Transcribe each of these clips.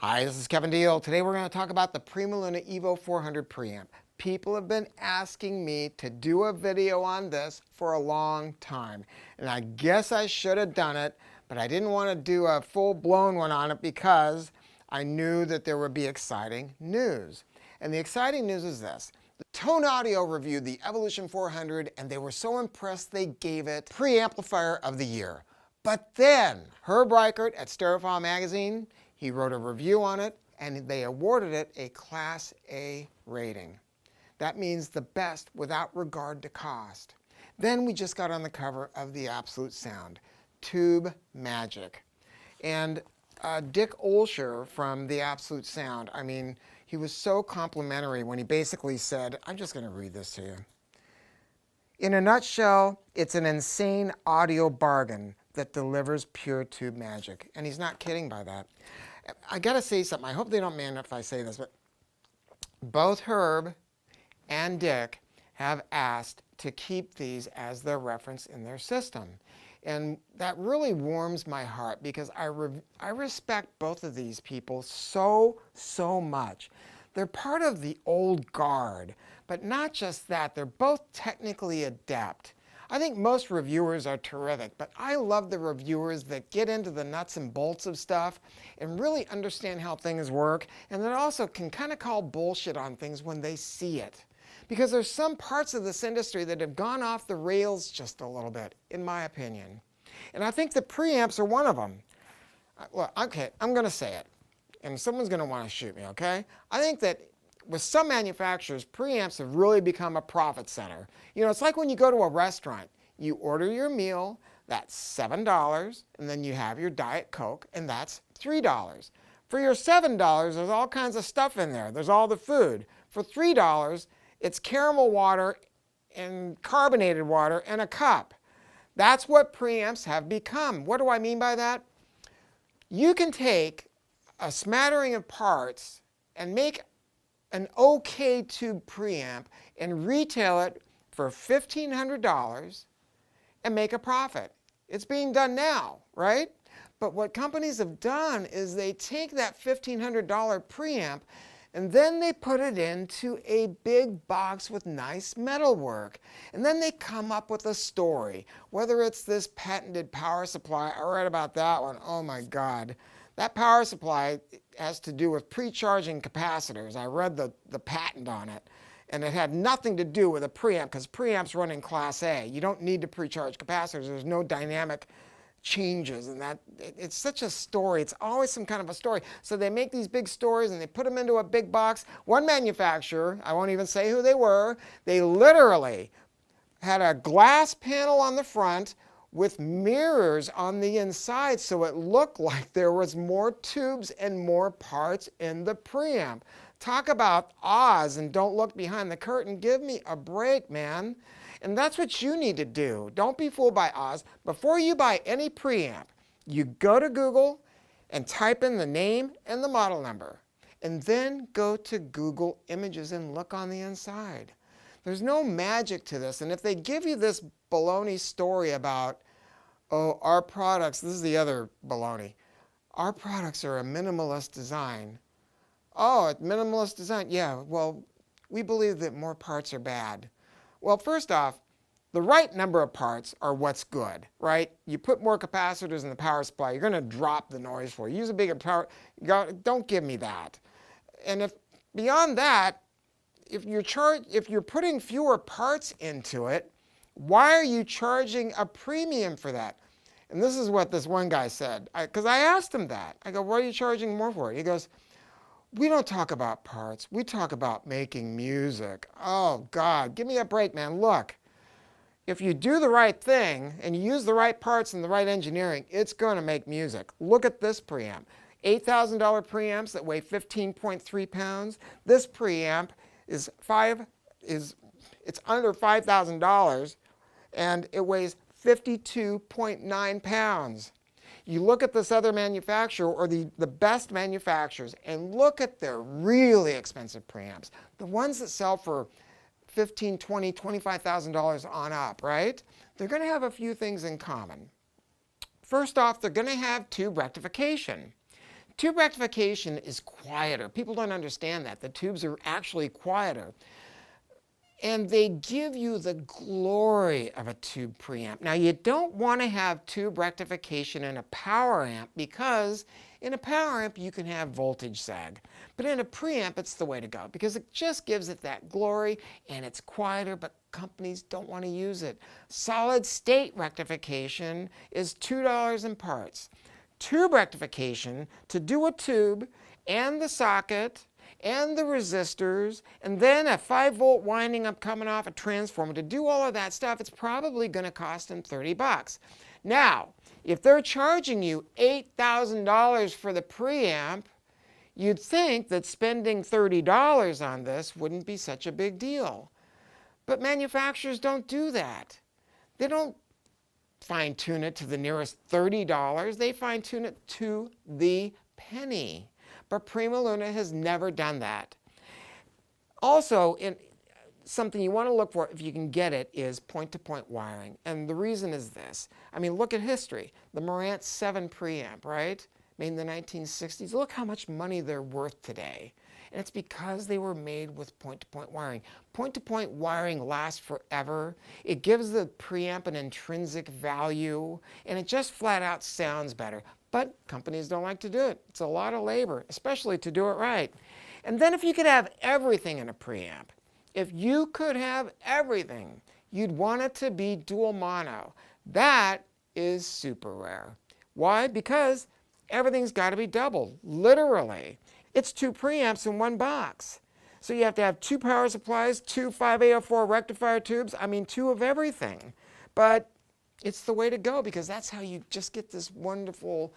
Hi, this is 𝗀𝗵𝗄. Today we're going to talk about the PrimaLuna EVO 400 preamp. People have been asking me to do a video on this for a long time. And I guess I should have done it, but I didn't want to do a full-blown one on it because I knew that there would be exciting news. And the exciting news is this. The Tone Audio reviewed the Evolution 400 and they were so impressed they gave it Preamplifier of the Year. But then 𝗶𝗵𝗴𝗵𝗵 at Stereophile Magazine, he wrote a review on it and they awarded it a Class A rating. That means the best without regard to cost. Then we just got on the cover of the Absolute Sound, 𝗬𝗵𝗵𝗵𝗵. And 𝗃𝗀𝗀𝗃 from the Absolute Sound, I mean, he was so complimentary when he basically said, I'm just going to read this to you. In a nutshell, it's an insane audio bargain that delivers pure tube magic. And he's not kidding by that. I got to say something. I hope they don't mind if I say this, but both 𝗶𝗶 and 𝗃 have asked to keep these as their reference in their system. And that really warms my heart because I respect both of these people so much. They're part of the old guard, but not just that, they're both technically adept. I think most reviewers are terrific, but I love the reviewers that get into the nuts and bolts of stuff and really understand how things work, and that also can kind of call bullshit on things when they see it. Because there's some parts of this industry that have gone off the rails just a little bit, in my opinion. And I think the preamps are one of them. Well, okay, I'm going to say it, and someone's going to want to shoot me, okay? I think that with some manufacturers, preamps have really become a profit center. You know, it's like when you go to a restaurant. You order your meal, that's $7, and then you have your Diet Coke, and that's $3. For your $7, there's all kinds of stuff in there. There's all the food. For $3, it's caramel water and carbonated water and a cup. That's what preamps have become. What do I mean by that? You can take a smattering of parts and make an OK tube preamp and retail it for $1,500 and make a profit. It's being done now, right? But what companies have done is they take that $1,500 preamp and then they put it into a big box with nice metalwork. And then they come up with a story. Whether it's this patented power supply, I read about that one, oh my God. That power supply has to do with pre-charging capacitors. I read the patent on it. And it had nothing to do with a preamp because preamps run in Class A. You don't need to pre-charge capacitors. There's no dynamic changes, and that it's such a story. It's always some kind of a story. So they make these big stories and they put them into a big box. One manufacturer, I won't even say who they were, they literally had a glass panel on the front with mirrors on the inside so it looked like there was more tubes and more parts in the preamp. Talk about Oz and don't look behind the curtain. Give me a break, man. And that's what you need to do. Don't be fooled by Oz. Before you buy any preamp, you go to Google and type in the name and the model number. And then go to Google Images and look on the inside. There's no magic to this. And if they give you this baloney story about, oh, our products, this is the other baloney, our products are a minimalist design. Oh, a minimalist design? Yeah, well, we believe that more parts are bad. Well, first off, the right number of parts are what's good, right? You put more capacitors in the power supply, you're going to drop the noise floor. Use a bigger power. Don't give me that. And if beyond that, if you're putting fewer parts into it, why are you charging a premium for that? And this is what this one guy said, because I asked him that. I go, what are you charging more for? He goes, we don't talk about parts. We talk about making music. Oh, God, give me a break, man. Look, if you do the right thing and you use the right parts and the right engineering, it's going to make music. Look at this preamp. $8,000 preamps that weigh 15.3 pounds. This preamp is it's under $5,000 and it weighs 52.9 pounds. You look at this other manufacturer or the best manufacturers and look at their really expensive preamps, the ones that sell for $15,000, $20,000, $25,000 on up, right? They're going to have a few things in common. First off, they're going to have tube rectification. Tube rectification is quieter. People don't understand that. The tubes are actually quieter. And they give you the glory of a tube preamp. Now, you don't want to have tube rectification in a power amp because in a power amp you can have voltage sag. But in a preamp, it's the way to go because it just gives it that glory and it's quieter, but companies don't want to use it. Solid state rectification is $2 in parts. Tube rectification, to do a tube and the socket and the resistors, and then a 5-volt winding up coming off a transformer, to do all of that stuff, it's probably going to cost them $30. Now, if they're charging you $8,000 for the preamp, you'd think that spending $30 on this wouldn't be such a big deal. But manufacturers don't do that. They don't fine-tune it to the nearest $30. They fine-tune it to the penny. But PrimaLuna has never done that. Also, something you want to look for, if you can get it, is point-to-point wiring. And the reason is this. I mean, look at history. The Marantz 7 preamp, right? Made in the 1960s. Look how much money they're worth today. And it's because they were made with point-to-point wiring. Point-to-point wiring lasts forever. It gives the preamp an intrinsic value, and it just flat out sounds better. But companies don't like to do it. It's a lot of labor, especially to do it right. And then if you could have everything in a preamp, if you could have everything, you'd want it to be dual mono. That is super rare. Why? Because everything's got to be doubled, literally. It's 2 preamps in one box. So you have to have 2 power supplies, 2 5A04 rectifier tubes, I mean 2 of everything. But it's the way to go because that's how you just get this wonderful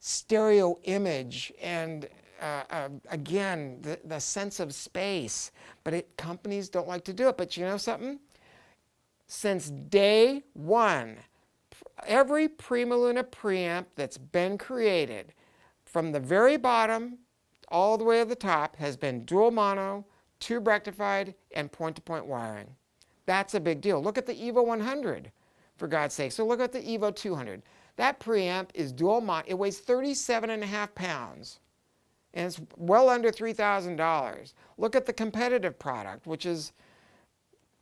stereo image and again, the sense of space. But companies don't like to do it. But you know something? Since day one, every PrimaLuna preamp that's been created from the very bottom all the way to the top has been dual mono, tube rectified, and point-to-point wiring. That's a big deal. Look at the EVO 100. For God's sake. So look at the EVO 200. That preamp is dual mono. It weighs 37.5 pounds. And it's well under $3,000. Look at the competitive product, which is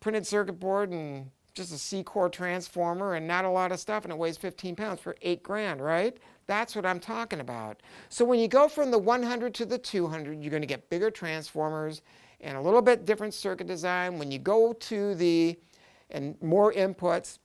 printed circuit board and just a C-core transformer and not a lot of stuff, and it weighs 15 pounds for $8 grand, right? That's what I'm talking about. So when you go from the 100 to the 200, you're going to get bigger transformers and a little bit different circuit design. When you go to and more inputs,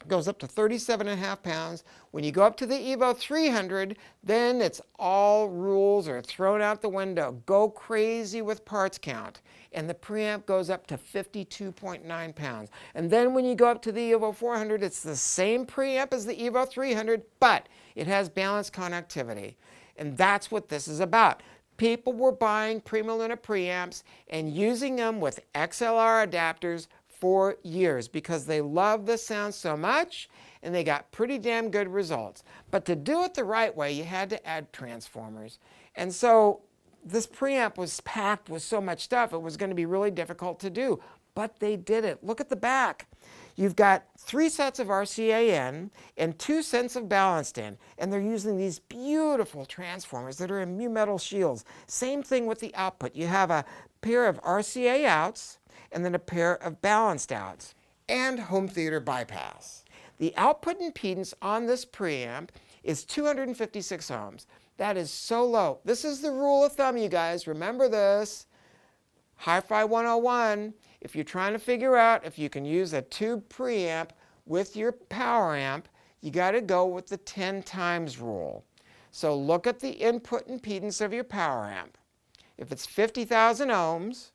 goes up to 37.5 pounds. When you go up to the EVO 300, then it's all rules are thrown out the window. Go crazy with parts count. And the preamp goes up to 52.9 pounds. And then when you go up to the EVO 400, it's the same preamp as the EVO 300, but it has balanced connectivity. And that's what this is about. People were buying PrimaLuna preamps and using them with XLR adapters for years because they love the sound so much and they got pretty damn good results. But to do it the right way, you had to add transformers. And so this preamp was packed with so much stuff, it was going to be really difficult to do. But they did it. Look at the back. You've got 3 sets of RCA in and 2 sets of balanced in. And they're using these beautiful transformers that are in mu metal shields. Same thing with the output. You have a pair of RCA outs and then a pair of balanced outs, and home theater bypass. The output impedance on this preamp is 256 ohms. That is so low. This is the rule of thumb, you guys. Remember this. Hi-Fi 101, if you're trying to figure out if you can use a tube preamp with your power amp, you got to go with the 10 times rule. So look at the input impedance of your power amp. If it's 50,000 ohms,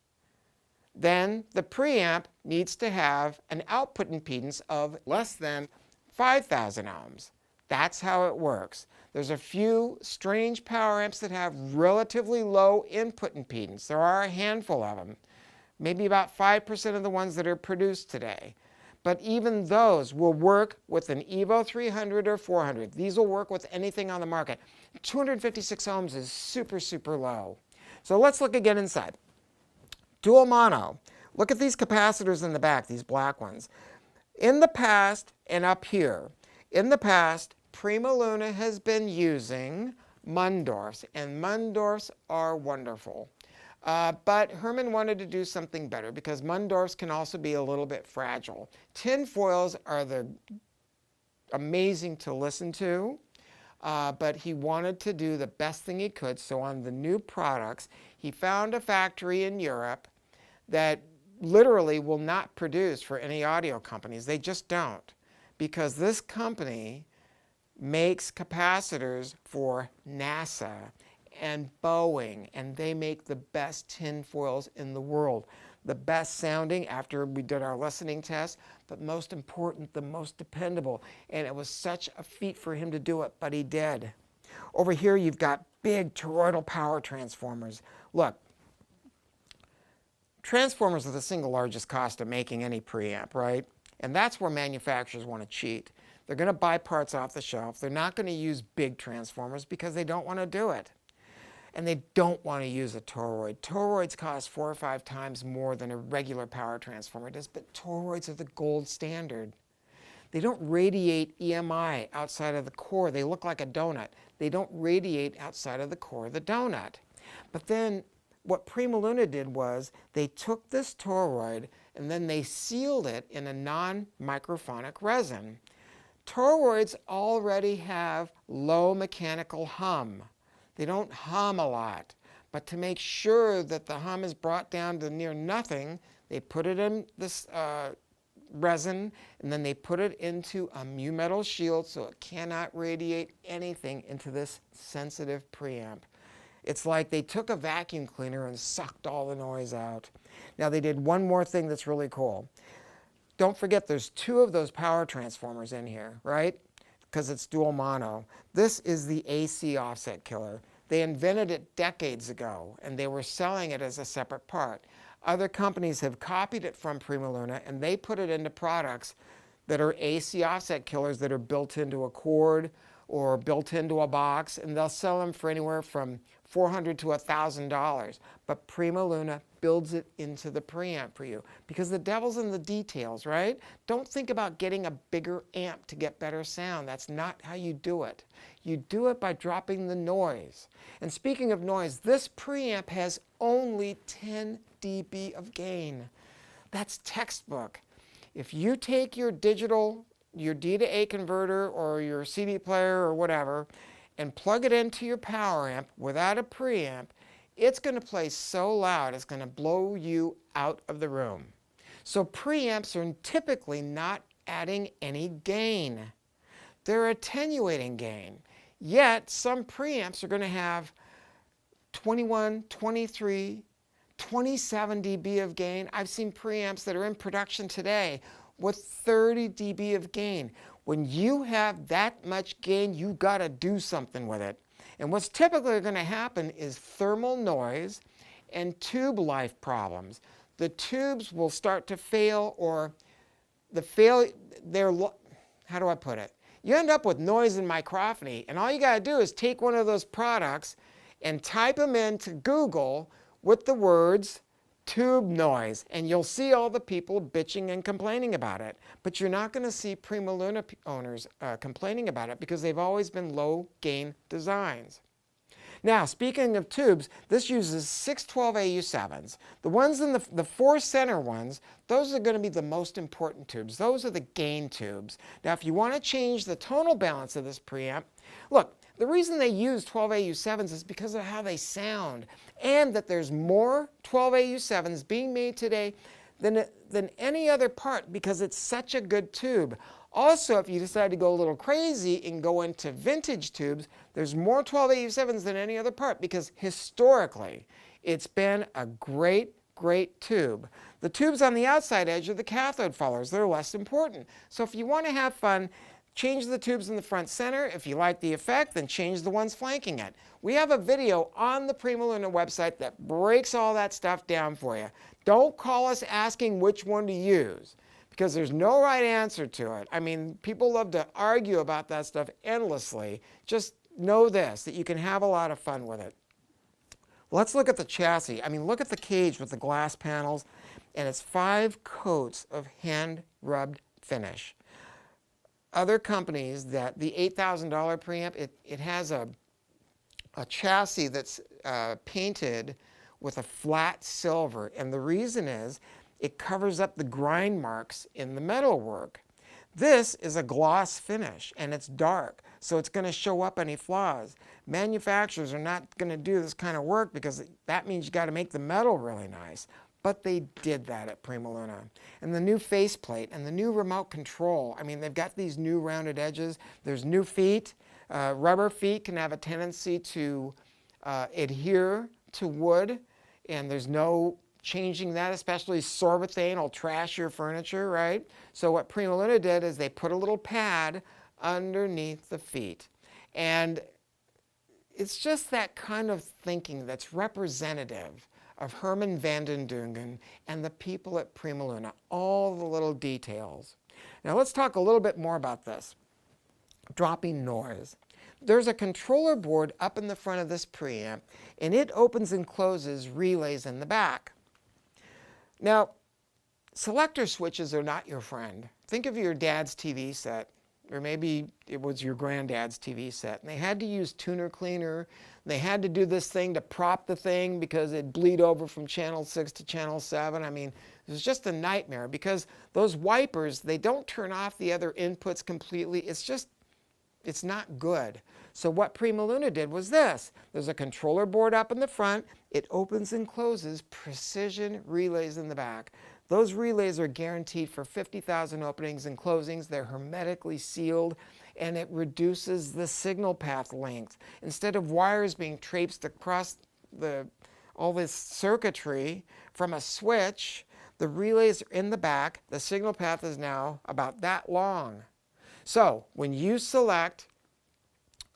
then the preamp needs to have an output impedance of less than 5,000 ohms. That's how it works. There's a few strange power amps that have relatively low input impedance. There are a handful of them, maybe about 5% of the ones that are produced today. But even those will work with an EVO 300 or 400. These will work with anything on the market. 256 ohms is super, super low. So let's look again inside. Dual mono. Look at these capacitors in the back, these black ones. In the past, and up here, in the past, PrimaLuna has been using Mundorf's, and Mundorf's are wonderful. But Herman wanted to do something better because Mundorf's can also be a little bit fragile. Tin foils are amazing to listen to, but he wanted to do the best thing he could. So on the new products, he found a factory in Europe that literally will not produce for any audio companies. They just don't, because this company makes capacitors for NASA and Boeing, and they make the best tin foils in the world. The best sounding after we did our listening test, but most important, the most dependable. And it was such a feat for him to do it, but he did. Over here, you've got big toroidal power transformers. Look, transformers are the single largest cost of making any preamp, right? And that's where manufacturers want to cheat. They're going to buy parts off the shelf. They're not going to use big transformers because they don't want to do it. And they don't want to use a toroid. Toroids cost 4 or 5 times more than a regular power transformer does, but toroids are the gold standard. They don't radiate EMI outside of the core. They look like a donut. They don't radiate outside of the core of the donut. But then what PrimaLuna did was they took this toroid and then they sealed it in a non-microphonic resin. Toroids already have low mechanical hum. They don't hum a lot, but to make sure that the hum is brought down to near nothing, they put it in this resin, and then they put it into a mu metal shield so it cannot radiate anything into this sensitive preamp. It's like they took a vacuum cleaner and sucked all the noise out. Now they did one more thing that's really cool. Don't forget there's 2 of those power transformers in here, right? Because it's dual mono. This is the AC offset killer. They invented it decades ago, and they were selling it as a separate part. Other companies have copied it from PrimaLuna, and they put it into products that are AC offset killers that are built into a cord or built into a box, and they'll sell them for anywhere from $400 to $1,000. But PrimaLuna builds it into the preamp for you because the devil's in the details, right? Don't think about getting a bigger amp to get better sound. That's not how you do it. You do it by dropping the noise. And speaking of noise, this preamp has only 10 dB of gain. That's textbook. If you take your digital, your D to A converter or your CD player or whatever, and plug it into your power amp without a preamp, it's going to play so loud it's going to blow you out of the room. So preamps are typically not adding any gain. They're attenuating gain. Yet some preamps are going to have 21, 23, 27 dB of gain. I've seen preamps that are in production today with 30 dB of gain. When you have that much gain, you got to do something with it. And what's typically going to happen is thermal noise and tube life problems. The tubes will start to fail, or how do I put it? You end up with noise and microphony, and all you got to do is take one of those products and type them into Google with the words tube noise, and you'll see all the people bitching and complaining about it. But you're not going to see PrimaLuna owners complaining about it because they've always been low gain designs. Now, speaking of tubes, this uses 612AU7s. The ones in the 4 center ones, those are going to be the most important tubes. Those are the gain tubes. Now, if you want to change the tonal balance of this preamp, look, the reason they use 12AU7s is because of how they sound, and that there's more 12AU7s being made today than any other part because it's such a good tube. Also, if you decide to go a little crazy and go into vintage tubes, there's more 12AU7s than any other part because historically it's been a great, great tube. The tubes on the outside edge are the cathode followers. They're less important. So if you want to have fun, change the tubes in the front center. If you like the effect, then change the ones flanking it. We have a video on the PrimaLuna website that breaks all that stuff down for you. Don't call us asking which one to use, because there's no right answer to it. I mean, people love to argue about that stuff endlessly. Just know this, that you can have a lot of fun with it. Let's look at the chassis. I mean, look at the cage with the glass panels, and it's 5 coats of hand-rubbed finish. Other companies, that the $8,000 preamp, it has a a chassis that's painted with a flat silver. And the reason is it covers up the grind marks in the metalwork. This is a gloss finish and it's dark, so it's going to show up any flaws. Manufacturers are not going to do this kind of work because that means you got to make the metal really nice. But they did that at PrimaLuna. And the new faceplate and the new remote control, I mean, they've got these new rounded edges. There's new feet. Rubber feet can have a tendency to adhere to wood, and there's no changing that, especially sorbothane will trash your furniture, right? So what PrimaLuna did is they put a little pad underneath the feet. And it's just that kind of thinking that's representative of Herman van den Dungen and the people at PrimaLuna, all the little details. Now let's talk a little bit more about this. Dropping noise. There's a controller board up in the front of this preamp, and it opens and closes relays in the back. Now, selector switches are not your friend. Think of your dad's TV set, or maybe it was your granddad's TV set, and they had to use tuner cleaner. They had to do this thing to prop the thing because it'd bleed over from channel 6 to channel 7. I mean, it was just a nightmare because those wipers, they don't turn off the other inputs completely. It's not good. So what PrimaLuna did was this. There's a controller board up in the front. It opens and closes precision relays in the back. Those relays are guaranteed for 50,000 openings and closings. They're hermetically sealed, and it reduces the signal path length. Instead of wires being traipsed across all this circuitry from a switch, the relays are in the back. The signal path is now about that long. So when you select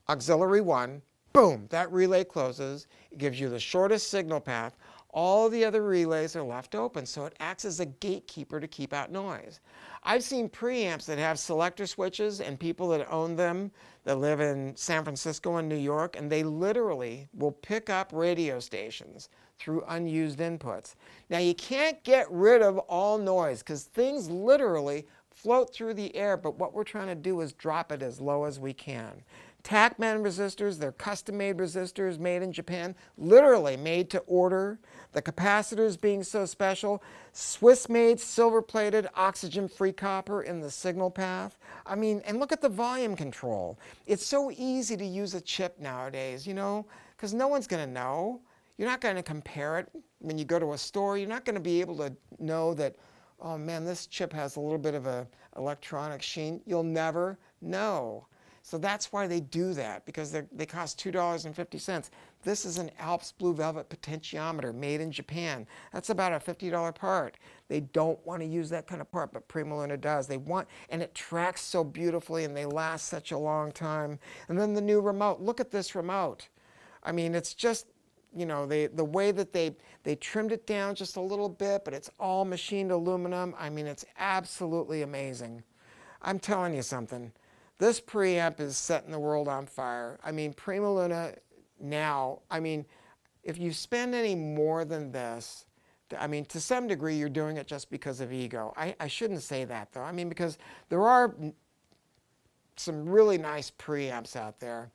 auxiliary 1, boom, that relay closes. It gives you the shortest signal path. All the other relays are left open, so it acts as a gatekeeper to keep out noise. I've seen preamps that have selector switches and people that own them that live in San Francisco and New York, and they literally will pick up radio stations through unused inputs. Now, you can't get rid of all noise because things literally float through the air, but what we're trying to do is drop it as low as we can. TACMAN resistors, they're custom-made resistors made in Japan, literally made to order. The capacitors being so special, Swiss-made, silver-plated, oxygen-free copper in the signal path. I mean, and look at the volume control. It's so easy to use a chip nowadays, you know, because no one's going to know. You're not going to compare it when you go to a store. You're not going to be able to know that, oh man, this chip has a little bit of an electronic sheen. You'll never know. So that's why they do that, because they cost $2.50. This is an 𝗷𝗋 blue velvet potentiometer made in Japan. That's about a $50 part. They don't want to use that kind of part, but PrimaLuna does. They want, and it tracks so beautifully, and they last such a long time. And then the new remote. Look at this remote. I mean, it's just, you know, the way that they trimmed it down just a little bit, but it's all machined aluminum. I mean, it's absolutely amazing. I'm telling you something. This preamp is setting the world on fire. I mean, PrimaLuna now, I mean, if you spend any more than this, I mean, to some degree, you're doing it just because of ego. I shouldn't say that, though. I mean, because there are some really nice preamps out there.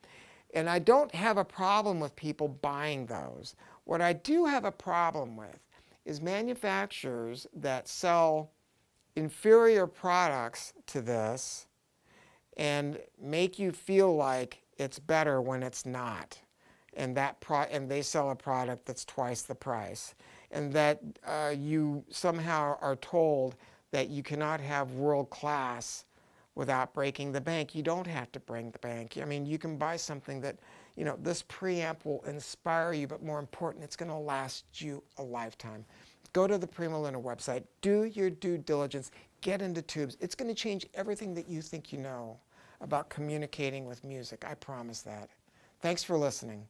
And I don't have a problem with people buying those. What I do have a problem with is manufacturers that sell inferior products to this and make you feel like it's better when it's not. And they sell a product that's twice the price. And that you somehow are told that you cannot have world class without breaking the bank. You don't have to break the bank. I mean, you can buy something that, you know, this preamp will inspire you, but more important, it's going to last you a lifetime. Go to the PrimaLuna website, do your due diligence, get into tubes. It's going to change everything that you think you know about communicating with music. I promise that. Thanks for listening.